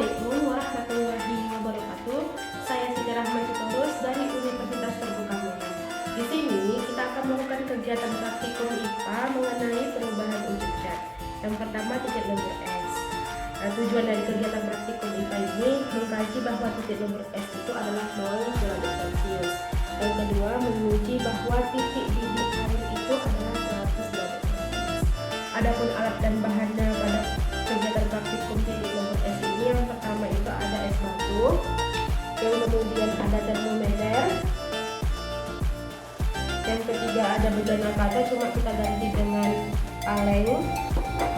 Assalamualaikum warahmatullahi wabarakatuh. Saya Siti Rahma Sitorus dari Universitas Terbuka Medan. Di sini kita akan melakukan kegiatan praktikum IPA mengenai perubahan wujud zat. Yang pertama titik nomor S. Tujuan dari kegiatan praktikum IPA ini mengkaji bahwa titik nomor S itu adalah 0 derajat Celcius. Yang kedua menguji bahwa titik didih air itu adalah 100 derajat Celcius. Adapun alat dan bahannya pada kegiatan praktikum titik nomor S ini, yang pertama itu ada es batu, yang kemudian ada termometer, yang ketiga ada bejana kaca cuma kita ganti dengan kaleng,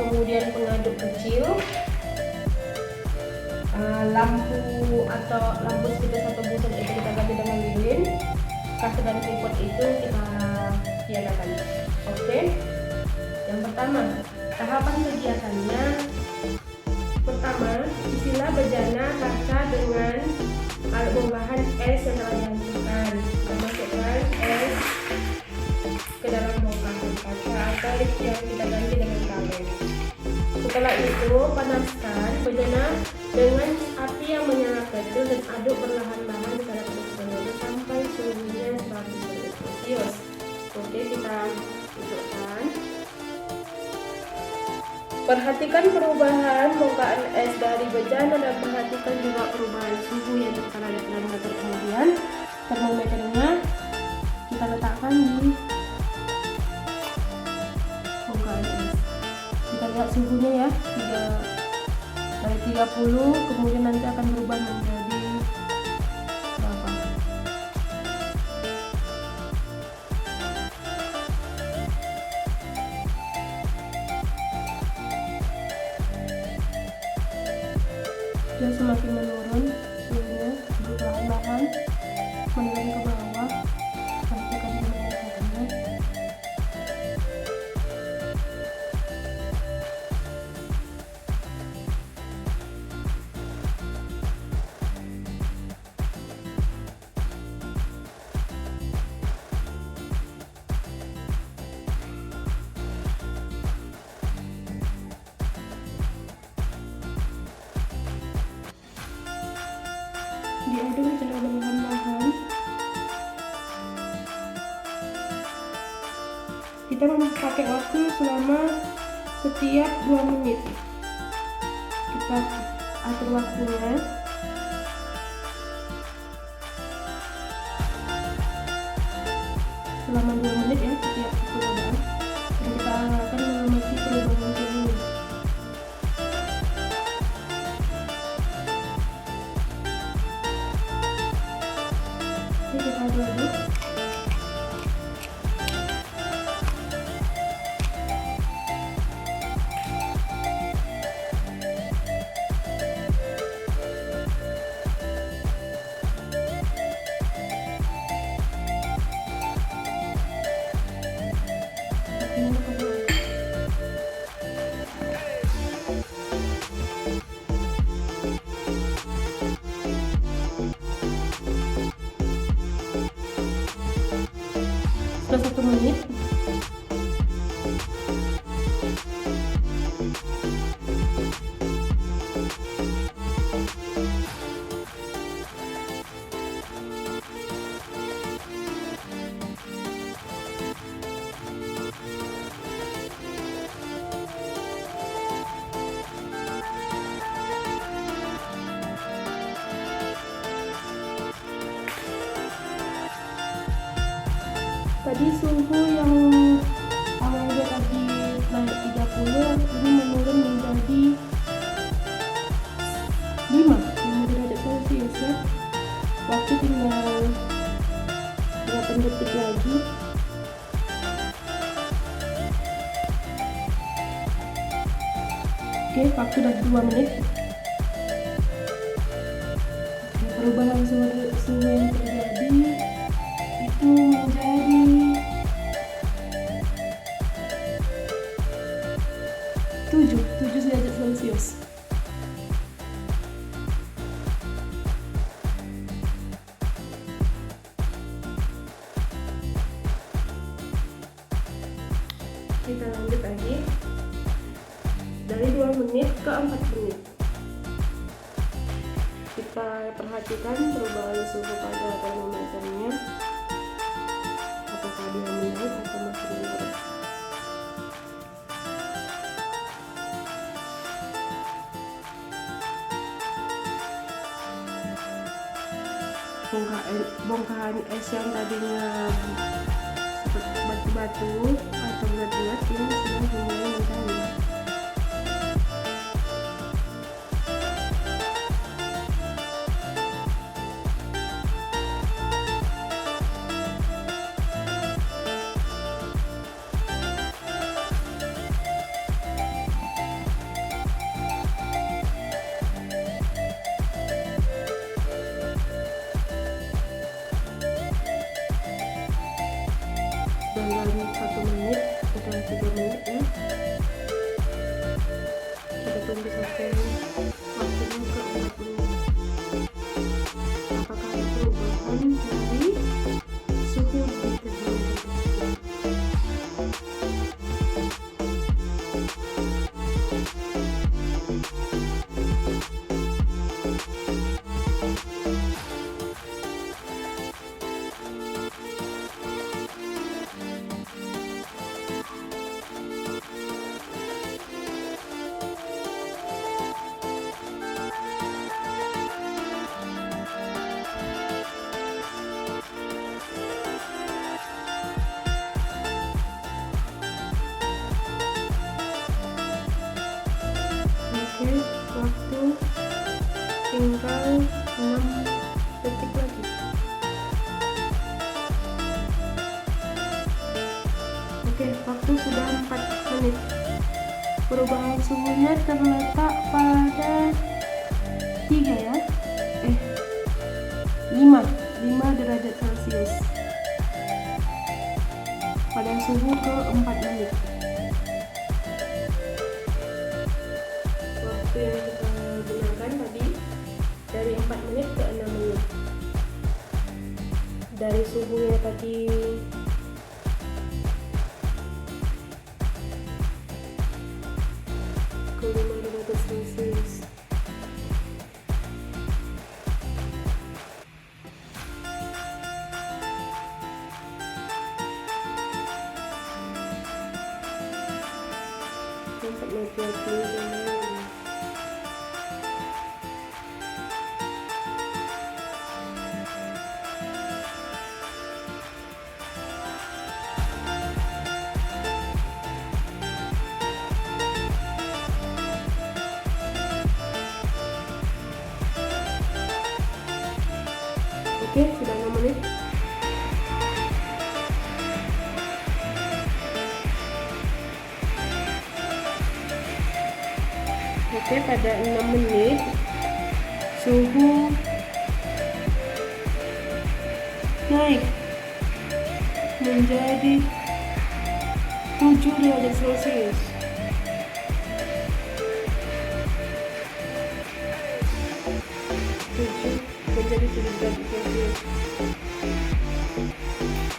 kemudian pengaduk kecil, lampu atau lampu speedos atau buset itu kita ganti dengan lilin, kaca dan tripod itu kita tiadakan. Oke. Yang pertama, tahapan kegiatannya. Pertama, isilah bejana kaca dengan alat bongkahan es yang telah dihancurkan. Kita masukkan es ke dalam bongkahan kaca atau yang kita ganti dengan kaleng. Setelah itu, panaskan bejana dengan api yang menyala kecil dan aduk perlahan-lahan secara terus-menerus sampai suhunya 100 derajat Celcius. Oke, kita hidupkan. Perhatikan perubahan bongkahan es dari bejana dan perhatikan juga perubahan suhu yang tertera di termometer. Kemudian termometernya kita letakkan di bongkahan es. Kita lihat suhunya ya, dari 30, kemudian nanti akan berubah menjadi berapa? Dia semakin menurun suhunya, perlahan-lahan menurun ke bawah. Perhatikan perubahannya. Diaduk secara perlahan-lahan. Kita memakai waktu selama setiap 2 menit. Kita atur waktunya. Selama 2 menit ya setiap perubahan. Dan kita akan mengamati perubahan suhu. Kita aduk. Setelah 1 menit, tadi suhu yang awalnya tadi naik 30 ini menurun menjadi 5 derajat Celcius ya. Waktu tinggal 8 detik lagi. Oke, waktu udah 2 menit. Perubahan suhu yang terjadi itu menjadi 7 derajat Celcius. Kita lanjut lagi dari 2 menit ke 4 menit. kita perhatikan perubahan suhu pada termometernya, apakah dia menaik atau masih menurun. Bongkahan es yang tadinya seperti batu-batu atau bulat-bulat ini sudah mulai mencair. Dalam 1 menit atau 3 menit ya, kita tunggu sampai waktunya ke 4 menit. Apakah ada perubahan dari suhu di termometer? Oke, waktu tinggal 6 detik lagi. Oke, waktu sudah 4 menit. Perubahan suhunya terletak pada 3 ya. 5 derajat Celcius pada suhu ke 4 menit. Waktu yang kita gunakan tadi dari 4 menit ke 6 menit. Dari suhunya tadi 5 derajat Celcius. Tempat media Oke, sudah 6 menit. Oke, pada 6 menit suhu naik menjadi 7 derajat Celcius. Menjadi 7 derajat Celcius.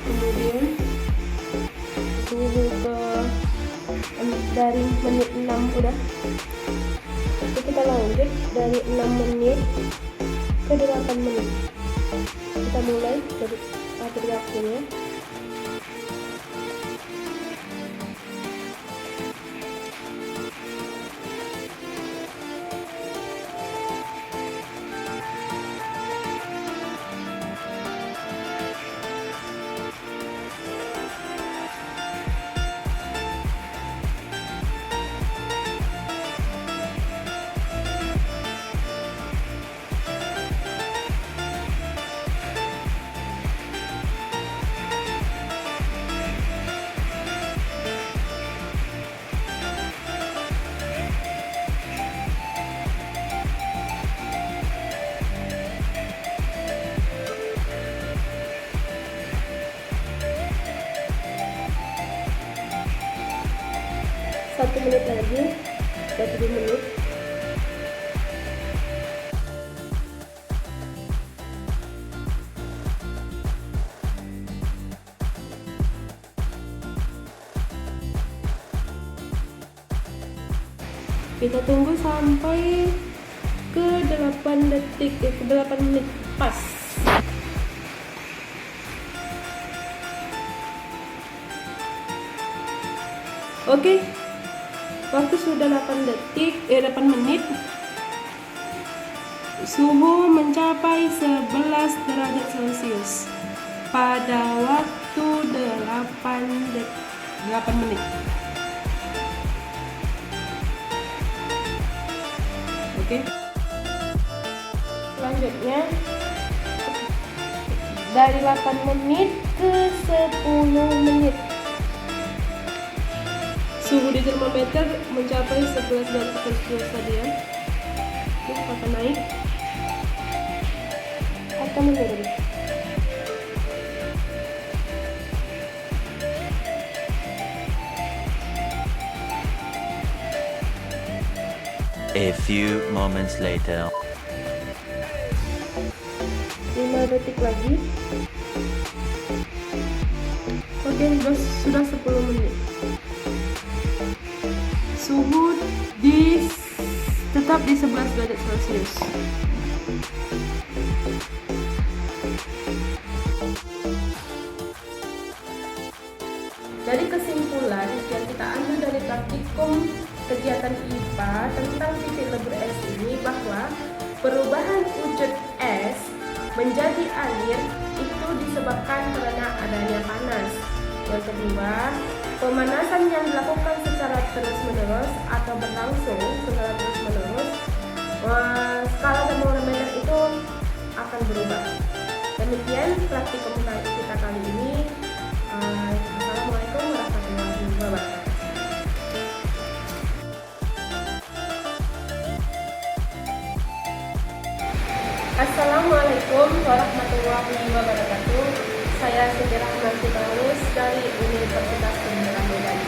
Kemudian suhu ke dari menit 6 udah. Jadi kita lanjut dari 6 menit ke 8 menit. Kita mulai dari waktunya. Satu menit lagi, udah 7 menit. Kita tunggu sampai ke 8 detik, 8 menit pas. Oke, waktu sudah 8 detik, 8 menit. Suhu mencapai 11 derajat Celcius pada waktu 8 menit. Oke. Selanjutnya dari 8 menit ke 10 menit. Suhu di termometer mencapai 11 derajat Celcius tadi ya. Apakah naik atau menurun? A few moments later. 5 detik lagi. Oke, sudah 10 menit. Suhu tetap di 11 derajat Celcius. Dari kesimpulan yang kita ambil dari praktikum kegiatan IPA tentang titik lebur es ini, bahwa perubahan wujud es menjadi air itu disebabkan karena adanya panas. Yang kedua, pemanasan yang dilakukan secara terus-menerus atau berlangsung secara terus-menerus, skala termometer itu akan berubah. Demikian praktikum kita kali ini. Assalamualaikum warahmatullahi wabarakatuh. Assalamualaikum warahmatullahi wabarakatuh. Saya Siti Rahman Sitorus dari Universitas Pendidikan Medan.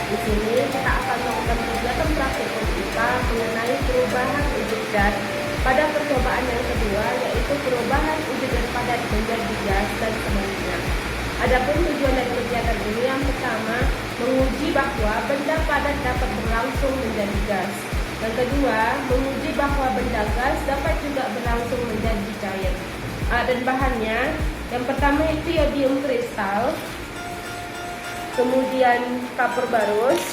Di sini kita akan melakukan kegiatan praktikum kita mengenai perubahan wujud gas pada percobaan yang kedua, yaitu perubahan wujud dari padat menjadi gas dan sebaliknya. Adapun tujuan dari kegiatan ini, yang pertama, menguji bahwa benda padat dapat berlangsung menjadi gas. Yang kedua, menguji bahwa benda gas dapat juga berlangsung menjadi cair. Dan bahannya, yang pertama itu yodium kristal, kemudian kapur barus,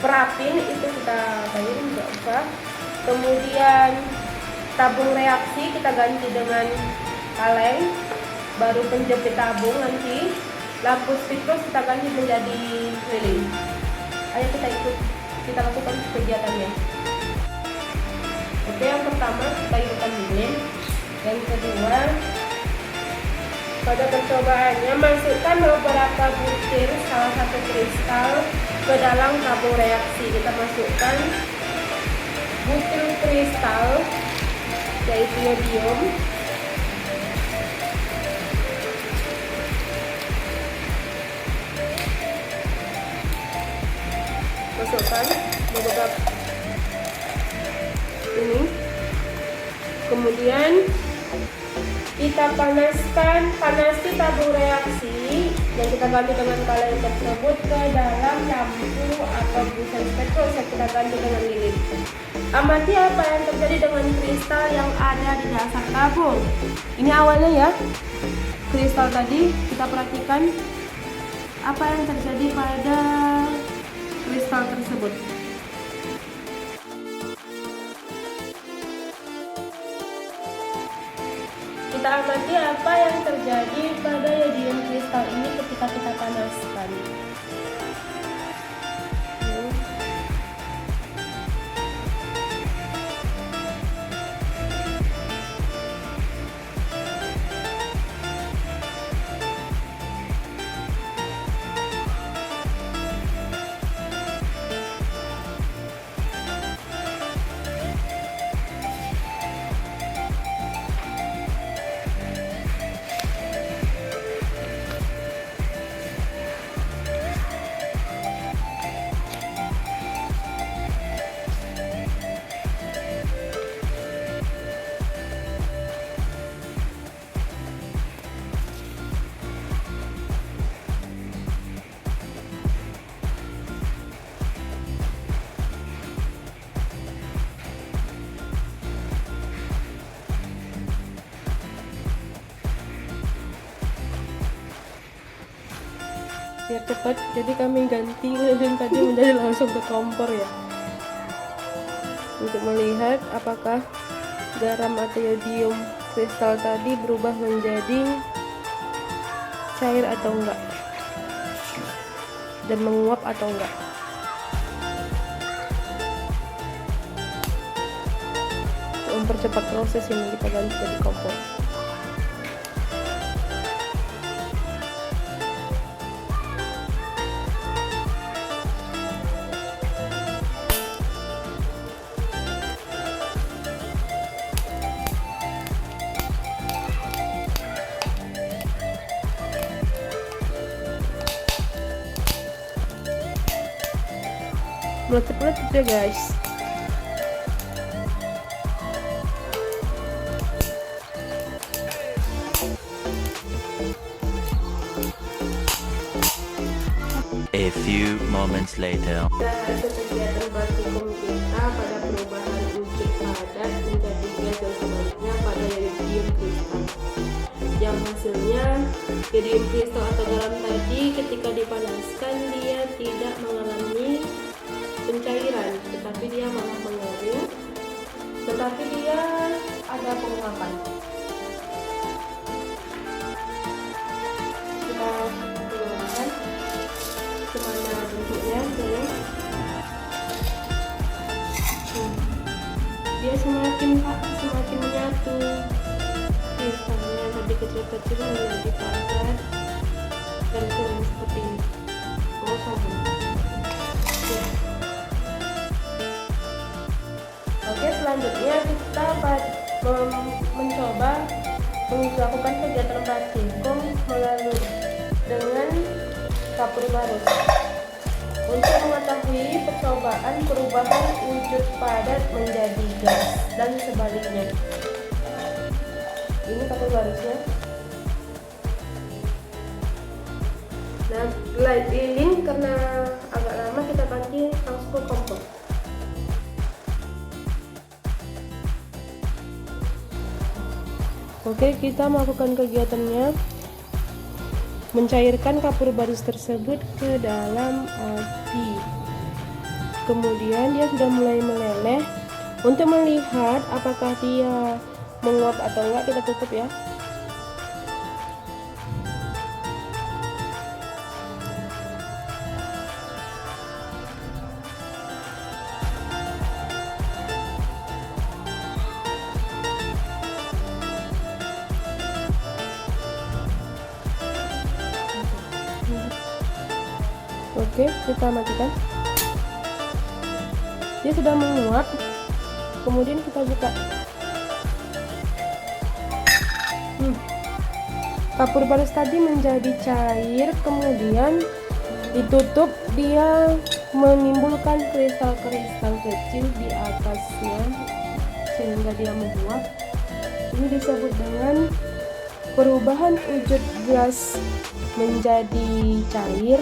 parafin itu kita bayar nggak usah, kemudian tabung reaksi kita ganti dengan kaleng, baru penjepit tabung nanti, lampu spikros kita ganti menjadi keliling. Ayo kita lakukan kegiatannya. Oke, yang pertama kita hidupkan lilin. Yang kedua, pada percobaannya masukkan beberapa butir salah satu kristal ke dalam tabung reaksi. Kita masukkan butir kristal yaitu yodium, masukkan beberapa ini, kemudian kita panasi tabung reaksi dan kita ganti dengan kaleng tersebut ke dalam lampu atau busa spektros yang kita ganti dengan lilin. Amati apa yang terjadi dengan kristal yang ada di dasar tabung. Ini awalnya ya, kristal tadi kita perhatikan apa yang terjadi pada kristal tersebut. Kita amati apa yang terjadi pada yodium kristal ini ketika kita panaskan. biar cepat. Jadi kami ganti lilin tadi menjadi langsung ke kompor ya, untuk melihat apakah garam atau yodium kristal tadi berubah menjadi cair atau enggak, dan menguap atau enggak. Untuk mempercepat proses ini, kita ganti ke kompor. Meletup-meletup ya guys. A few moments later. Hasil kegiatan praktikum kita pada perubahan wujud padat menjadi gas dan sebaliknya pada yodium kristal. Yang hasilnya yodium kristal atau garam tadi ketika dipanaskan dia tidak mengalami pencairan, tetapi dia malah mengering, tetapi dia ada penguapan. Kita gunakan kemana bentuknya ya. Dia semakin menyatu, kristalnya tadi kecil-kecil menjadi padat dan kering seperti ini. Oke, selanjutnya kita mencoba melakukan kegiatan praktikum melalui dengan kapur barus untuk mengetahui percobaan perubahan wujud padat menjadi gas dan sebaliknya. Ini kapur barusnya. Nah, lilin karena agak lama, kita ganti langsung ke kompor. Oke, kita melakukan kegiatannya mencairkan kapur barus tersebut ke dalam api. Kemudian dia sudah mulai meleleh. Untuk melihat apakah dia menguap atau enggak, kita tutup ya. Oke, kita matikan. Dia sudah menguap. Kemudian kita buka. Kapur barus tadi menjadi cair, kemudian ditutup, dia menimbulkan kristal-kristal kecil di atasnya sehingga dia menguap. Ini disebut dengan perubahan wujud gas menjadi cair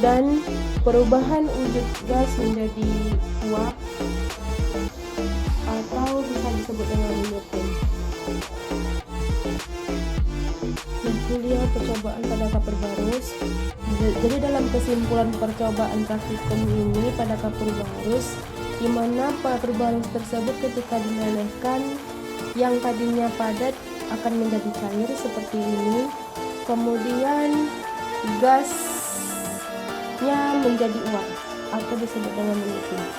dan perubahan wujud gas menjadi uap, atau bisa disebut dengan methane. Itu dia percobaan pada kapur barus. Jadi dalam kesimpulan percobaan praktikum ini pada kapur barus, di mana kapur barus tersebut ketika dilelehkan yang tadinya padat akan menjadi cair seperti ini, kemudian gasnya menjadi uap atau disebut dengan methane.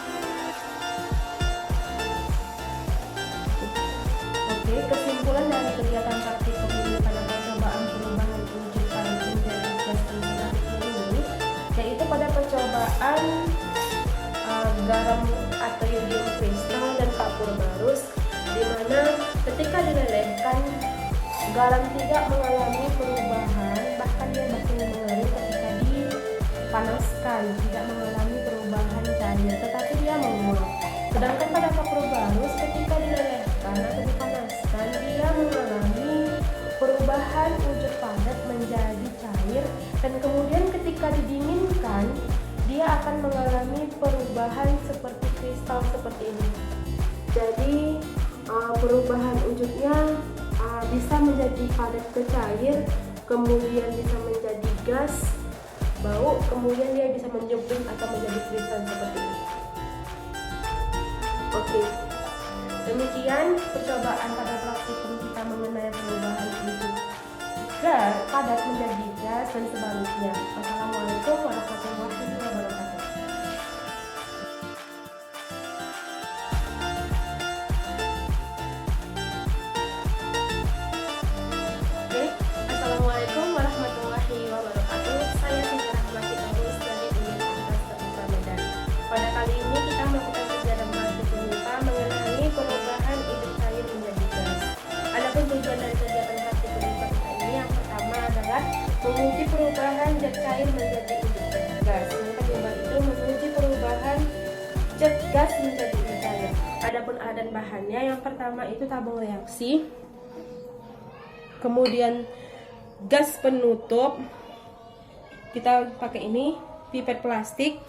Oke, kesimpulan dari kegiatan praktikum ini pada percobaan perubahan wujud padat menjadi gas dan sebaliknya ini, yaitu pada percobaan garam atau yodium kristal dan kapur barus, di mana ketika dilelehkan garam tidak mengalami perubahan, bahkan dia makin mengering ketika dipanaskan, tidak mengalami perubahan cair, tetapi dia menguap. Sedangkan pada kapur barus ketika dilelehkan atau dipanaskan, dia mengalami perubahan wujud padat menjadi cair, dan kemudian ketika didinginkan dia akan mengalami perubahan seperti kristal seperti ini. Jadi perubahan wujudnya bisa menjadi padat ke cair, kemudian bisa menjadi gas, bau, kemudian dia bisa menyebut atau menjadi kristal seperti ini. Oke, demikian percobaan pada praktikum kita mengenai perubahan itu padat menjadi gas dan sebaliknya. Wassalamualaikum warahmatullahi wabarakatuh. Oke, assalamualaikum warahmatullahi wabarakatuh. Saya Siti Rahmati Terus dari Universitas Terbuka Medan. Pada kali ini kita melakukan kegiatan praktikum MIPA mengenai perubahan hidup cair menjadi gas. Adapun tujuan dari kegiatan praktikum MIPA kita ini yang pertama adalah menguji perubahan zat cair menjadi hidup gas. Yang kedua itu menguji perubahan zat gas menjadi hidup cair. Adapun alat dan bahannya, yang pertama itu tabung reaksi, kemudian gas penutup, kita pakai ini pipet plastik,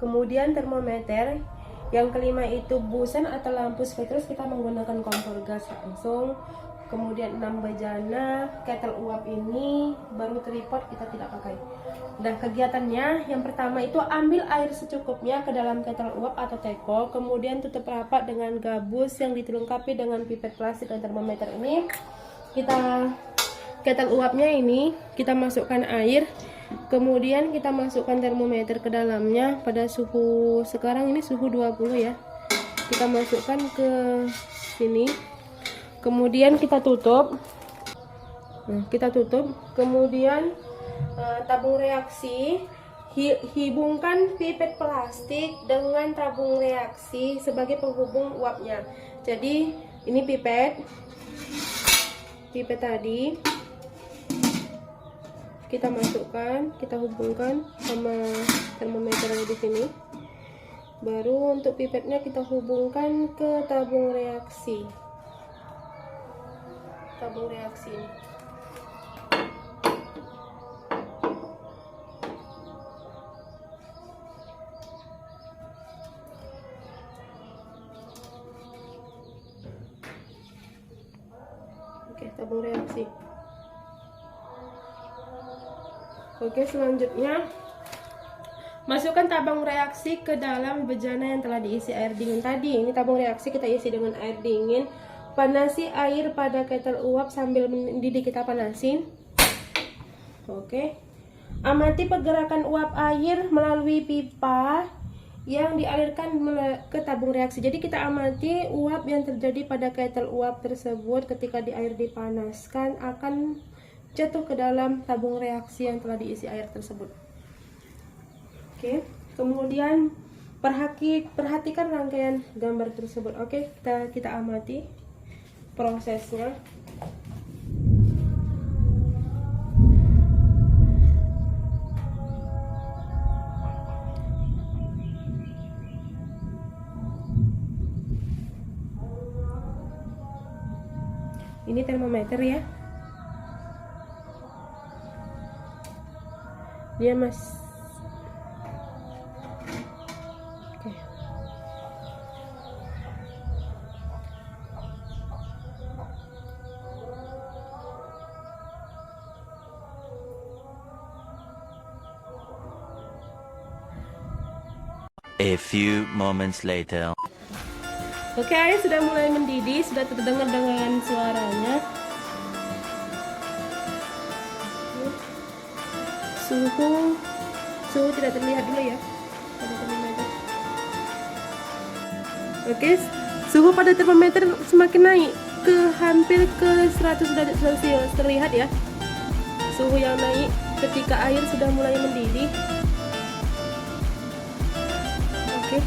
kemudian termometer, yang kelima itu busen atau lampu spektrus, kita menggunakan kompor gas langsung, kemudian 6 bejana, kettle uap ini, baru tripod kita tidak pakai. Nah, kegiatannya yang pertama itu ambil air secukupnya ke dalam kettle uap atau teko, kemudian tutup rapat dengan gabus yang dilengkapi dengan pipet plastik dan termometer ini. Kita kettle uapnya ini kita masukkan air, kemudian kita masukkan termometer ke dalamnya pada suhu, sekarang ini suhu 20 ya. Kita masukkan ke sini, kemudian kita tutup. Nah, kita tutup, kemudian tabung reaksi, hubungkan pipet plastik dengan tabung reaksi sebagai penghubung uapnya. Jadi ini pipet tadi kita masukkan, kita hubungkan sama termometer yang di sini. Baru untuk pipetnya kita hubungkan ke tabung reaksi. Tabung reaksi. Oke, tabung reaksi. Oke, selanjutnya masukkan tabung reaksi ke dalam bejana yang telah diisi air dingin tadi. Ini tabung reaksi kita isi dengan air dingin. Panasi air pada kettle uap sambil mendidih, kita panasin. Oke. Amati pergerakan uap air melalui pipa yang dialirkan ke tabung reaksi. Jadi kita amati uap yang terjadi pada kettle uap tersebut ketika di air dipanaskan akan jatuh ke dalam tabung reaksi yang telah diisi air tersebut. Oke, kemudian perhatikan rangkaian gambar tersebut. Oke, kita amati prosesnya. Ini termometer ya. Dia Oke. A few moments later. Oke, air sudah mulai mendidih, sudah terdengar dengan suaranya. Suhu tidak terlihat dulu ya pada termometer. Oke, suhu pada termometer semakin naik ke hampir ke 100 derajat Celcius, terlihat ya suhu yang naik ketika air sudah mulai mendidih. Oke,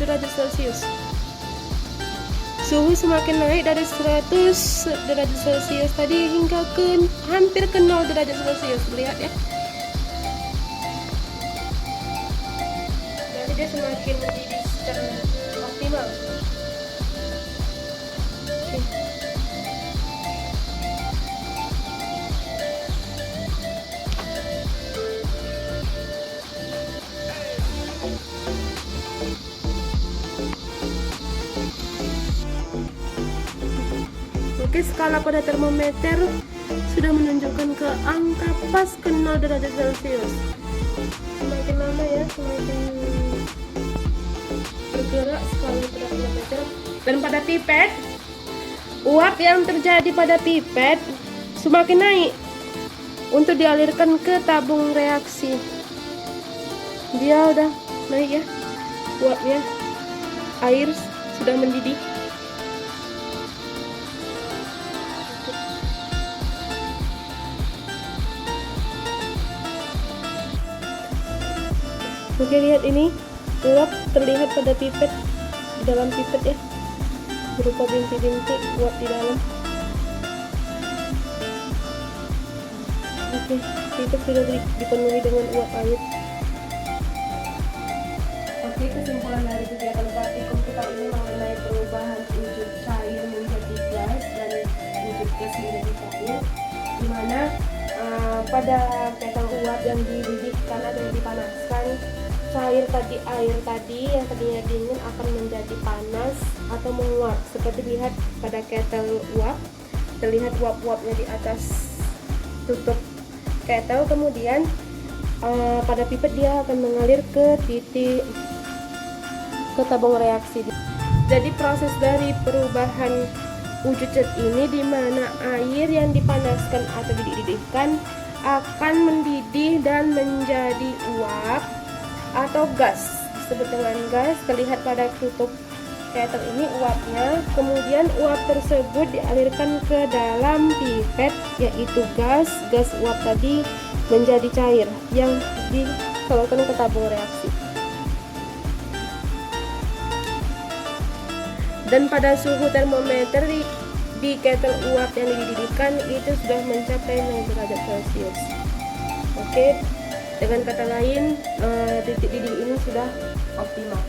derajat Celcius. Suhu semakin naik dari 100 derajat Celcius tadi hingga ke hampir ke 0 derajat Celcius, lihat ya. Jadi dia semakin mendidih secara optimal. Oke, skala pada termometer sudah menunjukkan ke angka pas ke 0 derajat Celcius. Semakin lama ya, semakin bergerak sekali pada kilometer. Dan pada pipet, uap yang terjadi pada pipet semakin naik untuk dialirkan ke tabung reaksi. Dia udah naik ya uapnya, air sudah mendidih. Oke, lihat ini uap terlihat pada pipet, di dalam pipet ya, berupa bintik-bintik uap di dalam. Oke, pipet sudah dipenuhi dengan uap air. Oke, kesimpulan dari kegiatan praktikum kita ini mengenai perubahan wujud cair menjadi gas dan wujud gas menjadi cair, di mana pada ketel uap yang dididihkan atau yang dipanaskan, cair tadi, air tadi yang tadinya dingin akan menjadi panas atau menguap. Seperti lihat pada ketel uap, terlihat uap-uapnya di atas tutup ketel, kemudian pada pipet dia akan mengalir ke titik, ke tabung reaksi. Jadi proses dari perubahan wujud zat ini di mana air yang dipanaskan atau dididihkan akan mendidih dan menjadi uap atau gas, disebut dengan gas. Terlihat pada tutup ketel ini uapnya, kemudian uap tersebut dialirkan ke dalam pipet, yaitu gas uap tadi menjadi cair yang disalurkan ke tabung reaksi. Dan pada suhu termometer di ketel uap yang dididihkan itu sudah mencapai 0 derajat Celcius. Oke, dengan kata lain, titik didih ini sudah optimal.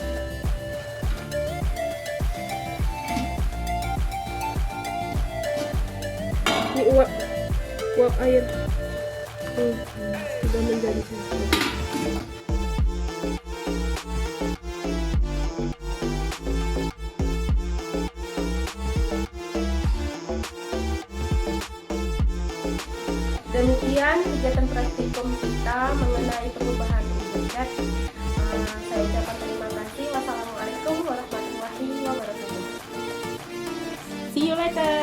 Ini uap air sudah menjadi cair. Demikian kegiatan praktikum kita mengenai perubahan wujud zat. Saya ucapkan terima kasih. Wassalamualaikum warahmatullahi wabarakatuh. See you later.